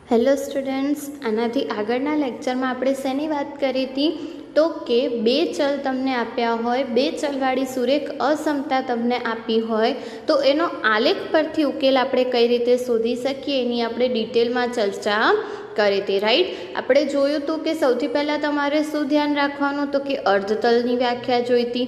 Hello students, આનાથી આગળના લેક્ચરમાં આપણે શેની વાત કરી હતી તો કે બે ચલ તમને આપ્યા હોય, બે ચલવાળી સુરેખ અસમતા તમને આપી હોય તો એનો આલેખ પરથી ઉકેલ આપણે કઈ રીતે શોધી શકીએ એની આપણે ડિટેલમાં ચર્ચા કરી હતી. રાઈટ, આપણે જોયું હતું કે સૌથી પહેલાં તમારે શું ધ્યાન રાખવાનું તો કે અર્ધતલની વ્યાખ્યા જોઈ હતી.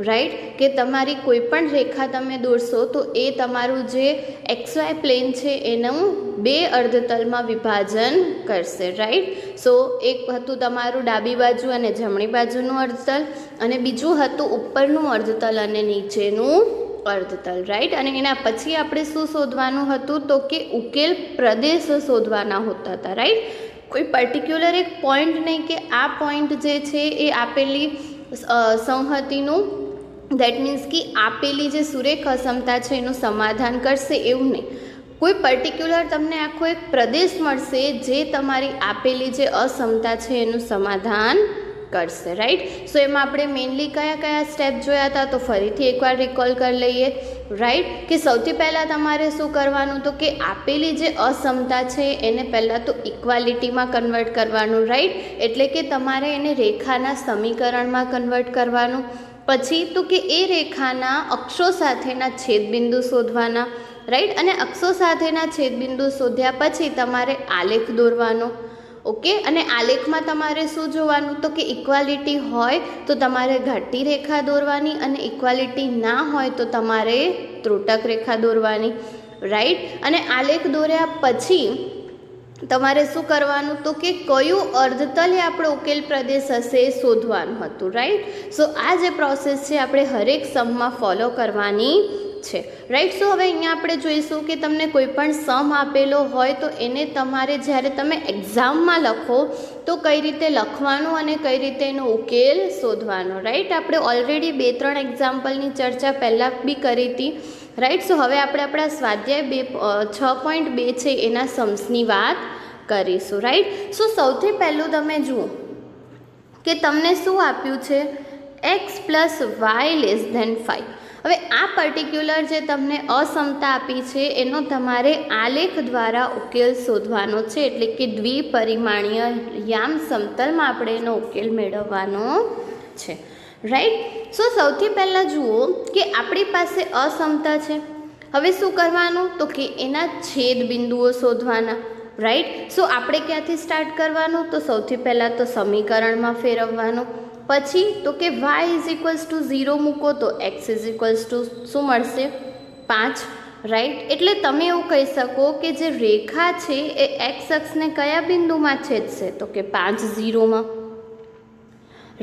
રાઈટ, કે તમારી કોઈ પણ રેખા તમે દોરશો તો એ તમારું જે XY પ્લેન છે એનું બે અર્ધતલમાં વિભાજન કરશે. રાઈટ, સો એક હતું તમારું ડાબી બાજુ અને જમણી બાજુનું અર્ધતલ અને બીજું હતું ઉપરનું અર્ધતલ અને નીચેનું અર્ધતલ. રાઈટ, અને એના પછી આપણે શું શોધવાનું હતું તો કે ઉકેલ પ્રદેશ શોધવાના હોતા હતા. રાઈટ, કોઈ પર્ટિક્યુલર એક પોઈન્ટ નહીં કે આ પોઈન્ટ જે છે એ આપેલી સંહતિનું દેટ મીન્સ કે આપેલી જે સુરેખ અસમતા છે એનું સમાધાન કરશે એવું નહીં. કોઈ પર્ટિક્યુલર તમને આખો એક પ્રદેશ મળશે જે તમારી આપેલી જે અસમતા છે એનું સમાધાન કરશે. રાઈટ, સો એમાં આપણે મેઇનલી કયા કયા સ્ટેપ જોયા હતા તો ફરીથી એકવાર રિકોલ કરી લઈએ. રાઈટ, કે સૌથી પહેલાં તમારે શું કરવાનું તો કે આપેલી જે અસમતા છે એને પહેલાં તો ઇક્વાલિટીમાં કન્વર્ટ કરવાનું. રાઈટ, એટલે કે તમારે એને રેખાના સમીકરણમાં કન્વર્ટ કરવાનું. પછી તો કે એ રેખાના અક્ષો સાથેના છેદબિંદુ શોધવાના. રાઈટ, અને અક્ષો સાથેના છેદબિંદુ શોધ્યા પછી તમારે આલેખ દોરવાનો. ઓકે, અને આલેખમાં તમારે શું જોવાનું તો કે ઇક્વાલિટી હોય તો તમારે ઘાટી રેખા દોરવાની અને ઇક્વાલિટી ના હોય તો તમારે ત્રુટક રેખા દોરવાની. રાઈટ, અને આલેખ દોર્યા પછી તમારે શું કરવાનું તો કે કયું અર્ધતલ એ આપણો ઉકેલ પ્રદેશ હશે એ શોધવાનું હતું. રાઈટ, સો આ જે પ્રોસેસ છે આપણે હરેક સમમાં ફોલો કરવાની છે. રાઈટ, સો હવે અહીંયા આપણે જોઈશું કે તમને કોઈ પણ સમ આપેલો હોય તો એને તમારે જ્યારે તમે એક્ઝામમાં લખો તો કઈ રીતે લખવાનું અને કઈ રીતે એનો ઉકેલ શોધવાનો. રાઈટ, આપણે ઓલરેડી 2-3 એક્ઝામ્પલની ચર્ચા પહેલાં બી કરી હતી. રાઈટ, સો હવે આપણે આપણા સ્વાધ્યાય 6.2 છે એના सम्सની વાત કરીશું. રાઈટ, સો સૌથી પહેલું તમે જુઓ કે તમને શું આપ્યું છે x + y <5. હવે આ પર્ટિક્યુલર જે તમને અસમતા આપી છે એનો તમારે આલેખ દ્વારા ઉકેલ શોધવાનો છે, એટલે કે દ્વિપરિમાણીય યામ સમતલમાં આપણે એનો ઉકેલ મેળવવાનો છે. રાઈટ, સો સૌથી પહેલાં જુઓ કે આપણી પાસે અસમતા છે. હવે શું કરવાનું તો કે એના છેદ બિંદુઓ શોધવાના. રાઈટ, સો આપણે ક્યાંથી સ્ટાર્ટ કરવાનું તો સૌથી પહેલાં તો સમીકરણમાં ફેરવવાનું. પછી તો કે y = 0 મૂકો તો x = શું મળશે 5. રાઈટ, એટલે તમે એવું કહી શકો કે જે રેખા છે એ x અક્ષને કયા બિંદુમાં છેદશે તો કે 5, 0માં.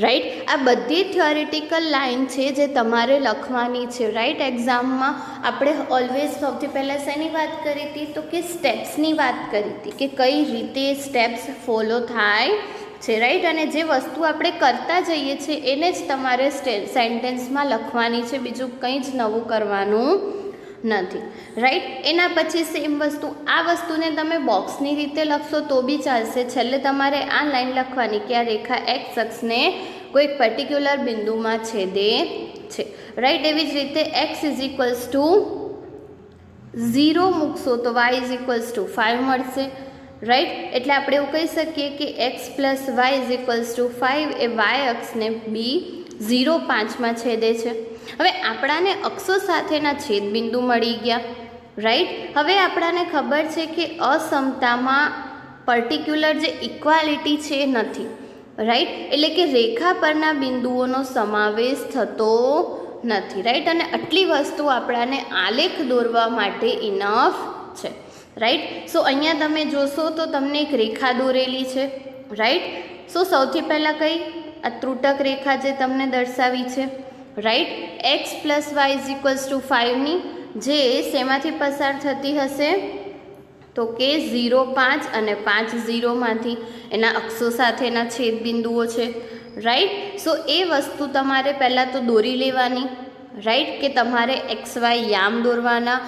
રાઈટ, આ બધી થિયોરિટિકલ લાઇન છે જે તમારે લખવાની છે. રાઈટ, એક્ઝામમાં આપણે ઓલવેઝ સૌથી પહેલાં શેની વાત કરી હતી તો કે સ્ટેપ્સની વાત કરી હતી કે કઈ રીતે સ્ટેપ્સ ફોલો થાય છે. રાઈટ, અને જે વસ્તુ આપણે કરતા જઈએ છીએ એને જ તમારે સેન્ટેન્સમાં લખવાની છે, બીજું કંઈ જ નવું કરવાનું નથી. રાઈટ, એના પછી સેમ વસ્તુ આ વસ્તુને તમે બોક્સની રીતે લખશો તો બી ચાલશે. છેલ્લે તમારે આ લાઈન લખવાની કે આ રેખા x અક્ષને કોઈક પર્ટિક્યુલર બિંદુમાં છેદે છે. રાઈટ, એવી જ રીતે x = 0 મૂકશો તો y = 5 મળશે. રાઈટ, એટલે આપણે એવું કહી શકીએ કે x + y = 5 એ y અક્ષને બી 0, 5માં છેદે છે. હવે આપણાને અક્ષો સાથેના છેદબિંદુ મળી ગયા. રાઈટ, હવે આપણાને ખબર છે કે અસમતામાં પર્ટિક્યુલર જે ઇક્વાલિટી છે એ નથી. રાઈટ, એટલે કે રેખા પરના બિંદુઓનો સમાવેશ થતો નથી. રાઈટ, અને આટલી વસ્તુ આપણાને આલેખ દોરવા માટે ઇનફ છે. રાઈટ, સો અહીંયા તમે જોશો તો તમને એક રેખા દોરેલી છે. રાઈટ, સો સૌથી પહેલાં કઈ આ ત્રુટક રેખા જે તમને દર્શાવી છે. રાઈટ, x + y = 5ની જે શેમાંથી પસાર થતી હશે તો કે 0, 5 અને 5, 0માંથી એના અક્ષો સાથેના છેદબિંદુઓ છે. રાઈટ, સો એ વસ્તુ તમારે પહેલાં તો દોરી લેવાની. રાઈટ, કે તમારે XY યામ દોરવાના,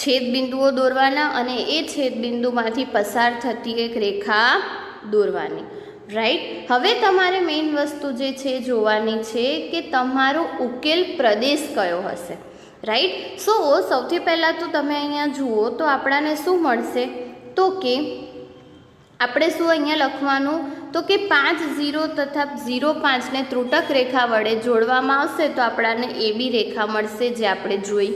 છેદબિંદુઓ દોરવાના અને એ છેદબિંદુમાંથી પસાર થતી એક રેખા દોરવાની. રાઈટ, હવે તમારે મેઇન વસ્તુ જે છે જોવાની છે કે તમારો ઉકેલ પ્રદેશ કયો હશે. રાઈટ, સો સૌથી પહેલાં તો તમે અહીંયા જુઓ તો આપણાને શું મળશે તો કે આપણે શું અહીંયા લખવાનું તો કે 5 0 તથા 0 5ને ત્રુટક રેખા વડે જોડવામાં આવશે તો આપણાને AB રેખા મળશે, જે આપણે જોઈ.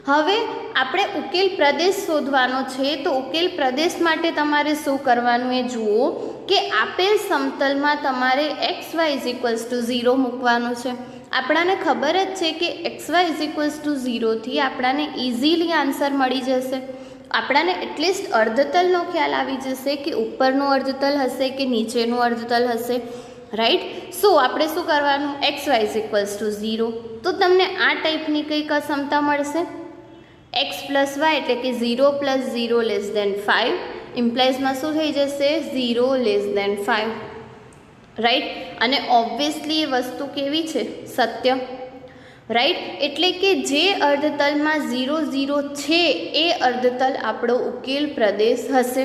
હવે આપણે ઉકેલ પ્રદેશ શોધવાનો છે, તો ઉકેલ પ્રદેશ માટે તમારે શું કરવાનું એ જુઓ કે આપેલ સમતલમાં તમારે xy 0 મૂકવાનું છે. આપણાને ખબર જ છે કે xy 0 થી આપણાને ઇઝીલી આન્સર મળી જશે. આપણાને એટલીસ્ટ અર્ધતલનો ખ્યાલ આવી જશે કે ઉપરનું અર્ધતલ હશે કે નીચેનું અર્ધતલ હશે, રાઈટ. સો આપણે શું કરવાનું, xy 0, તો તમને આ ટાઈપની કંઈક અસમતા મળશે. x + y એટલે કે 0 + 0 < 5, ઇમ્પ્લાઇઝમાં શું થઈ જશે 0 < 5, રાઈટ. અને ઓબ્વિયસલી એ વસ્તુ કેવી છે, સત્ય, રાઈટ. એટલે કે જે અર્ધતલમાં 0 0 છે એ અર્ધતલ આપણો ઉકેલ પ્રદેશ હશે,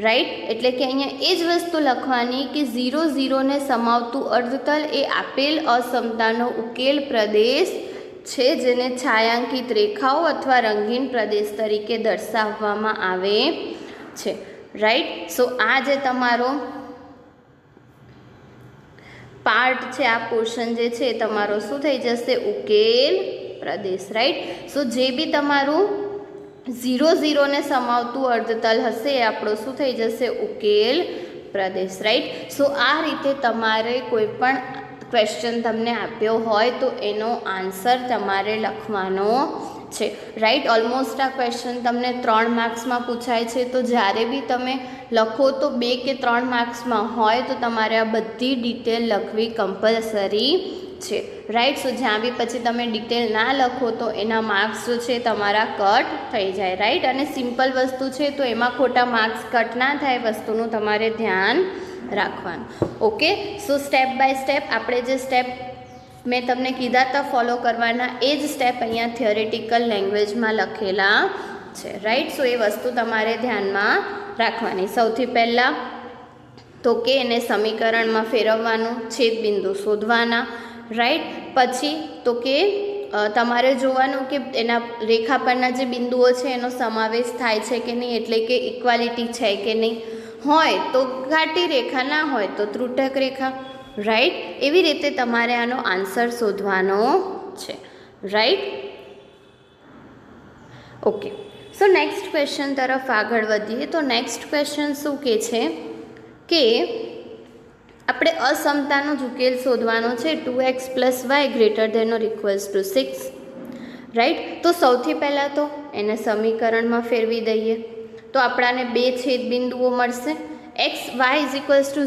રાઈટ. એટલે કે અહીંયા એ જ વસ્તુ લખવાની કે 0 0 ને સમાવતું અર્ધતલ એ આપેલ અસમતાનો ઉકેલ પ્રદેશ છે, જેને છાયાંકિત રેખાઓ અથવા રંગીન પ્રદેશ તરીકે દર્શાવવામાં આવે છે, રાઈટ. સો આ જે તમારો પાર્ટ છે, આ પોર્શન જે છે તમારો શું થઈ જશે, ઉકેલ પ્રદેશ, રાઈટ. સો જે બી તમારું 0 0 ને સમાવતું અર્ધતલ હશે એ આપણો શું થઈ જશે, ઉકેલ પ્રદેશ, રાઈટ. સો આ રીતે તમારે કોઈ પણ ક્વેશ્ચન તમને આપ્યો હોય તો એનો આન્સર તમારે લખવાનો છે, રાઈટ. ઓલમોસ્ટ આ ક્વેશ્ચન તમને 3 માર્ક્સમાં પૂછાય છે, તો જ્યારે બી તમે લખો તો 2 કે 3 માર્ક્સમાં હોય તો તમારે આ બધી ડિટેલ લખવી કમ્પલસરી છે, રાઈટ. સો જ્યાં બી પછી તમે ડિટેલ ના લખો તો એના માર્ક્સ જો છે તમારા કટ થઈ જાય, રાઈટ. અને સિમ્પલ વસ્તુ છે તો એમાં ખોટા માર્ક્સ કટ ના થાય, વસ્તુનું તમારે ધ્યાન રાખવાનું. Okay. So step by step આપણે જે સ્ટેપ મેં તમને કીધા હતા ફોલો કરવાના, એ જ સ્ટેપ અહીંયા થિયોરેટિકલ લેંગ્વેજમાં લખેલા છે, રાઈટ. સો એ વસ્તુ તમારે ધ્યાનમાં રાખવાની. સૌથી પહેલાં તો કે એને સમીકરણમાં ફેરવવાનું, છેદબિંદુ શોધવાના, રાઈટ. પછી તો કે તમારે જોવાનું કે એના રેખા પરના જે બિંદુઓ છે એનો સમાવેશ થાય છે કે નહીં, એટલે કે ઇક્વાલિટી છે કે નહીં. હોય તો ઘાટી રેખા, ના હોય તો ત્રુટક રેખા, રાઈટ. એવી રીતે તમારે આનો આન્સર શોધવાનો છે, right. Okay. So next question તરફ આગળ વધીએ. તો નેક્સ્ટ ક્વેશ્ચન શું કહે છે કે આપણે અસમતાનો જ ઉકેલ શોધવાનો છે, 2x + y ≥ 6, રાઈટ. તો સૌથી પહેલાં તો એને સમીકરણમાં ફેરવી દઈએ તો આપણાને 2 છેદબિંદુઓ મળશે. x y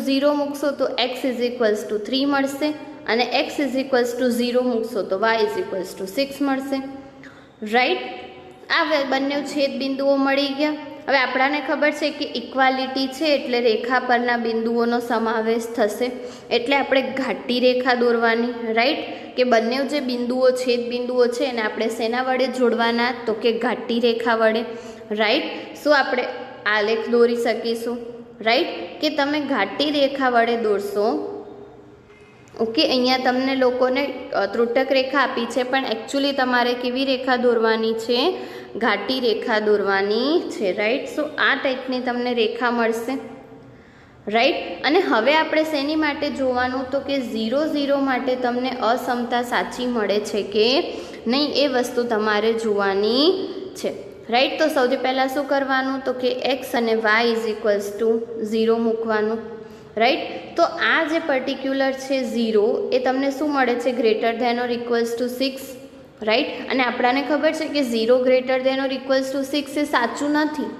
0 મૂકશો તો x 3 મળશે, અને x 0 મૂકશો તો y 6 મળશે, રાઈટ. આ બંને છેદબિંદુઓ મળી ગયા. હવે આપણાને ખબર છે કે ઇક્વાલિટી છે એટલે રેખા પરના બિંદુઓનો સમાવેશ થશે, એટલે આપણે ઘાટી રેખા દોરવાની, રાઈટ. કે બંને જે બિંદુઓ છેદબિંદુઓ છે એને આપણે શેના વડે જોડવાના, તો કે ઘાટી રેખા વડે, રાઈટ. શું આપણે આલેખ દોરી શકીશું, રાઈટ. કે તમે ઘાટી રેખા વડે દોરશો. ઓકે. અહીંયા તમને લોકોને ત્રુટક રેખા આપી છે, પણ એકચ્યુઅલી તમારે કેવી રેખા દોરવાની છે, ઘાટી રેખા દોરવાની છે, રાઈટ. સો આ ટાઈપની તમને રેખા મળશે, રાઈટ. અને હવે આપણે શેની માટે જોવાનું, તો કે 0 0 માટે તમને અસમતા સાચી મળે છે કે નહીં, એ વસ્તુ તમારે જોવાની છે, રાઈટ. તો સૌથી પહેલાં શું કરવાનું, તો કે x અને y = 0 મૂકવાનું, રાઈટ. તો આ જે પર્ટિક્યુલર છે 0 એ તમને શું મળે છે, > 6, રાઈટ. અને આપણાને ખબર છે કે 0 > 6 એ સાચું નથી,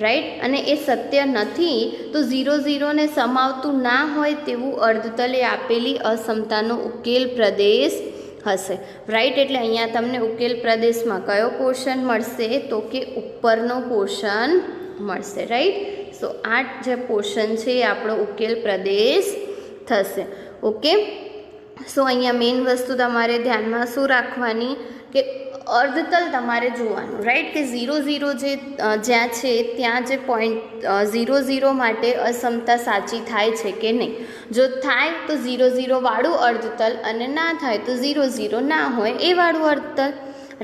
રાઈટ. અને એ સત્ય નથી. તો 0 0 ને સમાવતું ના હોય તેવું અર્ધતલે આપેલી અસમતાનો ઉકેલ પ્રદેશ હશે, રાઈટ. એટલે અહીંયા તમને ઉકેલ પ્રદેશમાં કયો પોર્શન મળશે, તો કે ઉપરનો પોર્શન મળશે, રાઈટ. સો આ જે પોર્શન છે એ આપણો ઉકેલ પ્રદેશ થશે, ઓકે. સો અહીંયા મેઇન વસ્તુ તમારે ધ્યાનમાં શું રાખવાની કે અર્ધતલ તમારે જોવાનું, રાઈટ. કે 0 0 જે જ્યાં છે ત્યાં જે પોઈન્ટ 0 0 માટે અસમતા સાચી થાય છે કે નહીં. જો થાય તો 0 0 વાળું અર્ધતલ, અને ના થાય તો 0 0 ના હોય એ વાળું અર્ધતલ,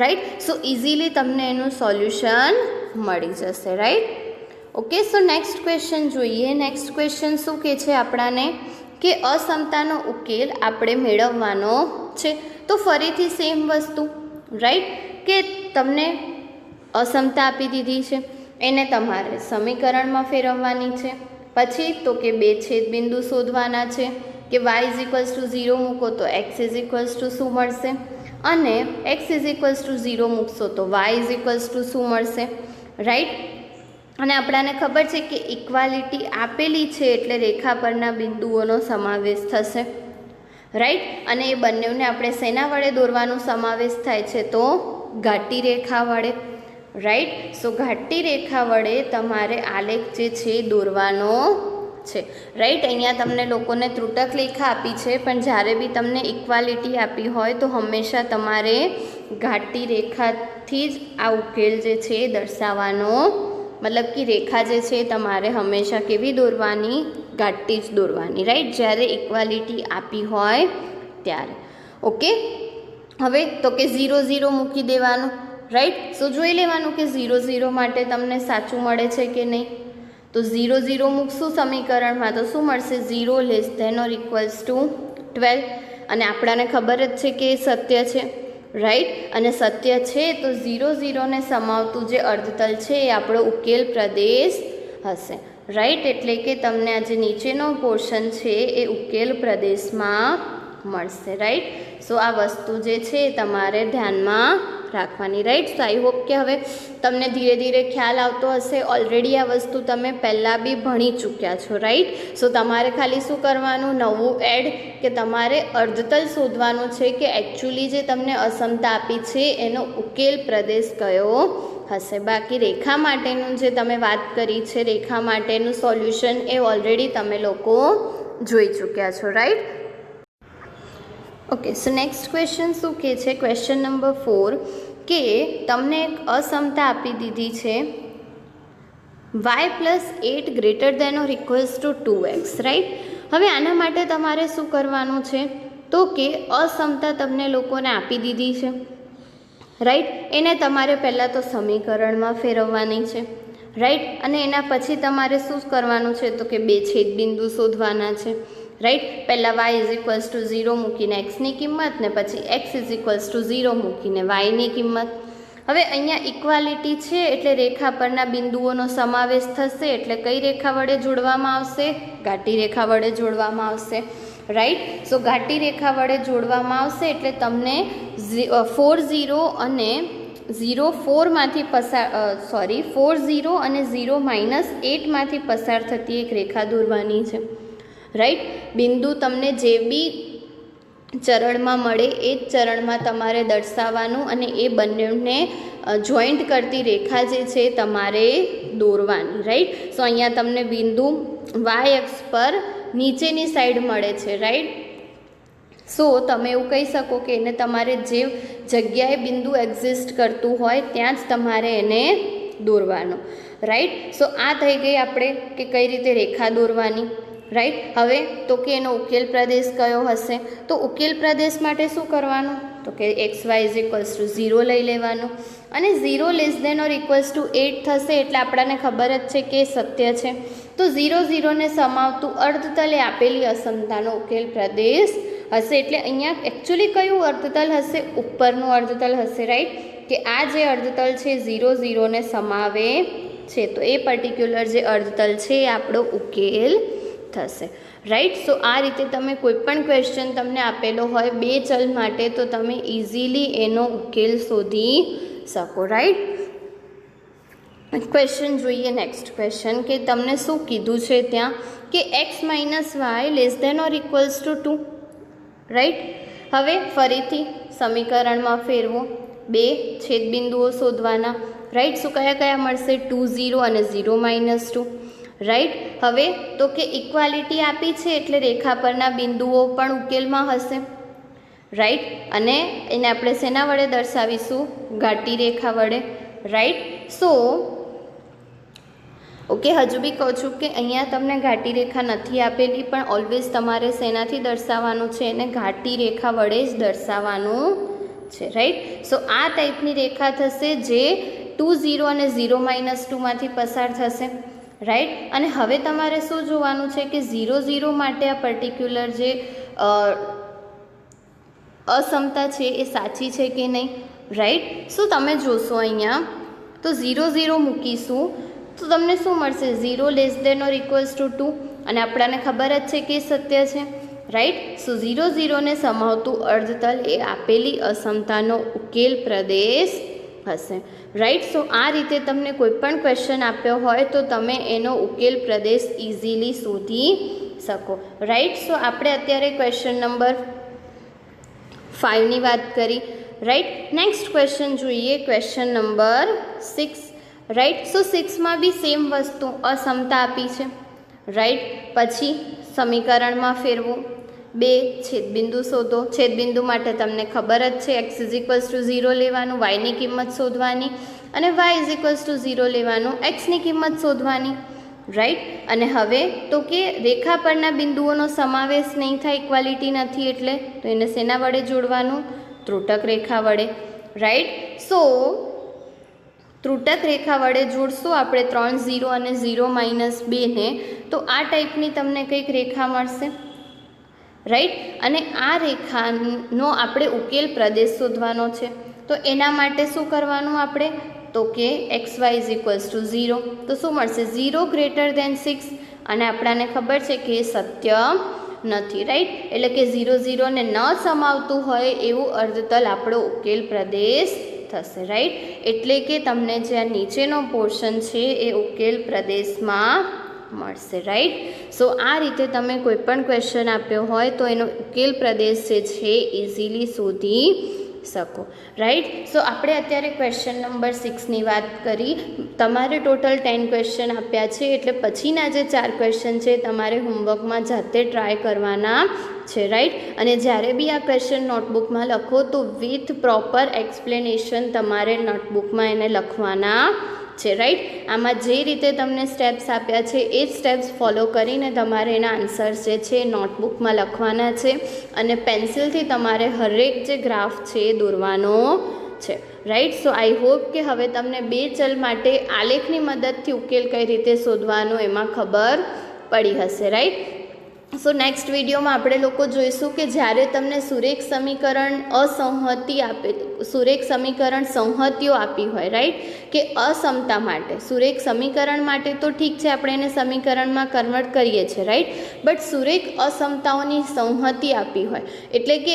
રાઈટ. સો ઇઝીલી તમને એનું સોલ્યુશન મળી જશે, right. Okay, so next question જોઈએ. નેક્સ્ટ ક્વેશ્ચન શું કહે છે આપણાને કે અસમતાનો ઉકેલ આપણે મેળવવાનો છે. તો ફરીથી સેમ વસ્તુ, રાઈટ, કે તમને અસમતા આપી દીધી છે, એને તમારે સમીકરણમાં ફેરવવાની છે. પછી તો કે બે છેદબિંદુ શોધવાના છે કે y=0 મૂકો તો x= શું મળશે, અને x=0 મૂકશો તો y શું મળશે, રાઈટ. અને આપણાને ખબર છે કે ઇક્વાલિટી આપેલી છે એટલે રેખા પરના બિંદુઓનો સમાવેશ થશે, રાઈટ. અને એ બંનેને આપણે શેના વડે દોરવાનો સમાવેશ થાય છે, તો ઘાટી રેખા વડે, રાઈટ. સો ઘાટી રેખા વડે તમારે આલેખ જે છે દોરવાનો છે, રાઈટ. અહીંયા તમને લોકોને ત્રુટક રેખા આપી છે, પણ જ્યારે બી તમને ઇક્વાલિટી આપી હોય તો હંમેશા તમારે ઘાટી રેખાથી જ આ ઉકેલ જે છે એ દર્શાવવાનો, મતલબ કે રેખા જે છે તમારે હંમેશા કેવી દોરવાની, ઘાટી જ દોરવાની, રાઈટ, જ્યારે ઇક્વાલિટી આપી હોય ત્યારે. ઓકે, હવે તો કે 0 0 મૂકી દેવાનું, રાઈટ. સો જોઈ લેવાનું કે 0 0 માટે તમને સાચું મળે છે કે નહીં. તો 0 0 મૂકશું સમીકરણમાં તો શું મળશે, 0< <12. અને આપણાને ખબર જ છે કે એ સત્ય છે, રાઈટ. અને સત્ય છે તો 0 0 ને સમાવતું જે અર્ધતલ છે એ આપણો ઉકેલ પ્રદેશ હશે, રાઈટ. એટલે કે તમને આ જે નીચેનો પોર્શન છે એ ઉકેલ પ્રદેશમાં મળશે, રાઈટ. સો આ વસ્તુ જે છે તમારે ધ્યાનમાં રાખવાની, રાઈટ. સો આઈ હોપ કે હવે તમને ધીરે ધીરે ખ્યાલ આવતો હશે. ઓલરેડી આ વસ્તુ તમે પહેલાં બી ભણી ચૂક્યા છો, રાઈટ. સો તમારે ખાલી શું કરવાનું, નવું એડ કે તમારે અર્ધતલ શોધવાનું છે કે એકચ્યુઅલી જે તમને અસમતા આપી છે એનો ઉકેલ પ્રદેશ કયો હશે. બાકી રેખા માટેનું જે તમે વાત કરી છે, રેખા માટેનું સોલ્યુશન એ ઓલરેડી તમે લોકો જોઈ ચૂક્યા છો, right. Okay, so next question શું કહે છે, ક્વેશ્ચન નંબર 4, કે તમને એક અસમતા આપી દીધી છે y+8 > 2x, રાઈટ. હવે આના માટે તમારે શું કરવાનું છે, તો કે અસમતા તમને લોકોને આપી દીધી છે, રાઈટ. એને તમારે પહેલાં તો સમીકરણમાં ફેરવવાની છે, રાઈટ. અને એના પછી તમારે શું કરવાનું છે, તો કે બે છેદબિંદુ શોધવાના છે, રાઈટ. પહેલાં y=0 મૂકીને xની કિંમત ને પછી x=0 મૂકીને yની કિંમત. હવે અહીંયા ઇક્વાલિટી છે એટલે રેખા પરના બિંદુઓનો સમાવેશ થશે, એટલે કઈ રેખા વડે જોડવામાં આવશે, ઘાટી રેખા વડે જોડવામાં આવશે, રાઈટ. સો ઘાટી રેખા વડે જોડવામાં આવશે એટલે તમને 4 0 અને 0 4માંથી પસાર 4 0 અને 0 -8 માંથી પસાર થતી એક રેખા દોરવાની છે, રાઈટ. બિંદુ તમને જે બી ચરણમાં મળે એ જ ચરણમાં તમારે દર્શાવવાનું અને એ બંનેને જોઈન્ટ કરતી રેખા જે છે તમારે દોરવાની, રાઈટ. સો અહીંયા તમને બિંદુ y અક્ષ પર નીચેની સાઈડ મળે છે, રાઈટ. સો તમે એવું કહી શકો કે એને તમારે જે જગ્યાએ બિંદુ એક્ઝિસ્ટ કરતું હોય ત્યાં જ તમારે એને દોરવાનું, રાઈટ. સો આ થઈ ગઈ આપણે કે કઈ રીતે રેખા દોરવાની, રાઈટ. હવે તો કે એનો ઉકેલ પ્રદેશ કયો હશે, તો ઉકેલ પ્રદેશ માટે શું કરવાનું, તો કે xy=0 લઈ લેવાનું અને 0 < > 8 થશે એટલે આપણને ખબર જ છે કે સત્ય છે. તો 0 0 ને સમાવતું અર્ધતલે આપેલી અસમતાનો ઉકેલ પ્રદેશ હશે. એટલે અહીંયા એકચ્યુઅલી કયું અર્ધતલ હશે, ઉપરનું અર્ધતલ હશે, રાઈટ. કે આ જે અર્ધતલ છે 0 0 ને સમાવે છે તો એ પર્ટિક્યુલર જે અર્ધતલ છે એ આપણો ઉકેલ થશે, રાઈટ. સો આ રીતે તમે કોઈ પણ ક્વેશ્ચન તમને આપેલો હોય બે ચલ માટે તો તમે ઇઝીલી એનો ઉકેલ શોધી શકો, રાઈટ. ક્વેશ્ચન જોઈએ નેક્સ્ટ ક્વેશ્ચન, કે તમને શું કીધું છે ત્યાં કે x - y < 2, રાઈટ. હવે ફરીથી સમીકરણમાં ફેરવો, બે છેદબિંદુઓ શોધવાના, રાઈટ. શું કયા કયા મળશે, 2 0 અને 0 -2, રાઈટ. હવે તો કે ઇક્વાલિટી આપી છે એટલે રેખા પરના બિંદુઓ પણ ઉકેલમાં હશે, રાઈટ. અને એને આપણે શેના વડે દર્શાવીશું, ઘાટી રેખા વડે, રાઈટ. સો ઓકે, હજુ બી કહું છું કે અહીંયા તમને ઘાટી રેખા નથી આપેલી, પણ ઓલવેઝ તમારે શેનાથી દર્શાવવાનું છે, એને ઘાટી રેખા વડે જ દર્શાવવાનું છે, રાઈટ. સો આ ટાઈપની રેખા થશે જે 2 0 અને 0 -2 માંથી પસાર થશે, રાઈટ. અને હવે તમારે શું જોવાનું છે કે 0 0 માટે આ પર્ટિક્યુલર જે અસમતા છે એ સાચી છે કે નહીં, રાઈટ. શું તમે જોશો અહીંયા તો 0 0 મૂકીશું તો તમને શું મળશે, 0 less than or equals to 2, અને આપણને ખબર જ છે કે સત્ય છે, રાઈટ. સો 0 0 ને સમાવતું અર્ધતલ એ આપેલી અસમતાનો ઉકેલ પ્રદેશ હશે, રાઈટ. સો આ રીતે તમને કોઈ પણ ક્વેશ્ચન આપ્યો હોય તો તમે એનો ઉકેલ પ્રદેશ ઇઝીલી શોધી શકો, રાઈટ. સો આપણે અત્યારે ક્વેશ્ચન નંબર 5ની વાત કરી, રાઈટ. નેક્સ્ટ ક્વેશ્ચન જોઈએ, ક્વેશ્ચન નંબર 6, રાઈટ. સો 6માં બી સેમ વસ્તુ અસમતા આપી છે, રાઈટ. પછી સમીકરણમાં ફેરવું, 2 છેદબિંદુ શોધો. છેદબિંદુ માટે તમને ખબર જ છે x ઇઝ ઇક્વલ્સ ટુ 0 લેવાનું, yની કિંમત શોધવાની, અને y ઇઝ ઇક્વલ્સ ટુ 0 લેવાનું, xની કિંમત શોધવાની, રાઈટ. અને હવે તો કે રેખા પરના બિંદુઓનો સમાવેશ નહીં થાય, ઇક્વાલિટી નથી એટલે, તો એને શેના વડે જોડવાનું, ત્રુટક રેખા વડે, રાઈટ. સો ત્રુટક રેખા વડે જોડશું આપણે 3 0 અને 0 -2 ને, તો આ ટાઈપની તમને કંઈક રેખા મળશે, રાઈટ. અને આ રેખાનો આપણે ઉકેલ પ્રદેશ શોધવાનો છે, તો એના માટે શું કરવાનું આપણે, તો કે xy ઇઝ ઇક્વલ્સ ટુ 0, તો શું મળશે, 0 ગ્રેટર દેન 6, અને આપણને ખબર છે કે એ સત્ય નથી, રાઈટ. એટલે કે 0 0 ને ન સમાવતું હોય એવું અર્ધતલ આપણો ઉકેલ પ્રદેશ થશે, રાઈટ. એટલે કે તમને જે આ નીચેનો પોર્શન છે એ ઉકેલ પ્રદેશમાં મળશે, રાઈટ. સો આ રીતે તમે કોઈ પણ ક્વેશ્ચન આપ્યો હોય તો એનો ઉકેલ પ્રદેશ જે છે ઇઝીલી શોધી શકો, રાઈટ. સો આપણે અત્યારે ક્વેશ્ચન નંબર 6ની વાત કરી. તમારે ટોટલ 10 ક્વેશ્ચન આપ્યા છે, એટલે પછીના જે 4 ક્વેશ્ચન છે તમારે હોમવર્કમાં જાતે ટ્રાય કરવાના છે, રાઈટ. અને જ્યારે બી આ ક્વેશ્ચન નોટબુકમાં લખો તો વિથ પ્રોપર એક્સપ્લેનેશન તમારે નોટબુકમાં એને લખવાના છે, રાઈટ. આમાં જે રીતે તમને સ્ટેપ્સ આપ્યા છે એ જ સ્ટેપ્સ ફોલો કરીને તમારે એના આન્સર્સ જે છે નોટબુકમાં લખવાના છે, અને પેન્સિલથી તમારે હરેક જે ગ્રાફ છે એ દોરવાનો છે, રાઈટ. સો આઈ હોપ કે હવે તમને 2 ચલ માટે આલેખની મદદથી ઉકેલ કઈ રીતે શોધવાનો એમાં ખબર પડી હશે, રાઈટ. સો નેક્સ્ટ વિડીયોમાં આપણે લોકો જોઈશું કે જ્યારે તમને સુરેખ સમીકરણ સુરેખ સમીકરણ સંહતિઓ આપી હોય, રાઈટ, કે અસમતા માટે સુરેખ સમીકરણ માટે તો ઠીક છે આપણે એને સમીકરણમાં કન્વર્ટ કરીએ છીએ, રાઈટ. બટ સુરેખ અસમતાઓની સંહતિ આપી હોય, એટલે કે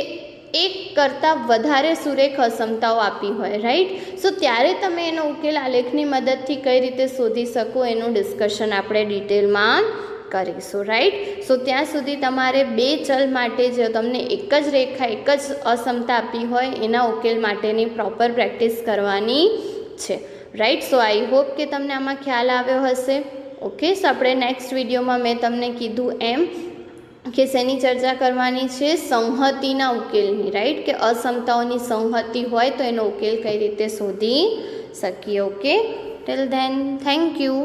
એક કરતાં વધારે સુરેખ અસમતાઓ આપી હોય, રાઈટ. સો ત્યારે તમે એનો ઉકેલ આલેખની મદદથી કઈ રીતે શોધી શકો એનું ડિસ્કશન આપણે ડિટેલમાં કરીશું, રાઈટ. સો ત્યાં સુધી તમારે 2 ચલ માટે જો તમને એક જ રેખા એક જ અસમતા આપી હોય એના ઉકેલ માટેની પ્રોપર પ્રેક્ટિસ કરવાની છે, રાઈટ. સો આઈ હોપ કે તમને આમાં ખ્યાલ આવ્યો હશે, ઓકે. સો આપણે નેક્સ્ટ વિડીયોમાં મેં તમને કીધું એમ કે શેની ચર્ચા કરવાની છે, સંહતિના ઉકેલની, રાઈટ, કે અસમતાઓની સંહતિ હોય તો એનો ઉકેલ કઈ રીતે શોધી શકીએ, okay. Till then thank you.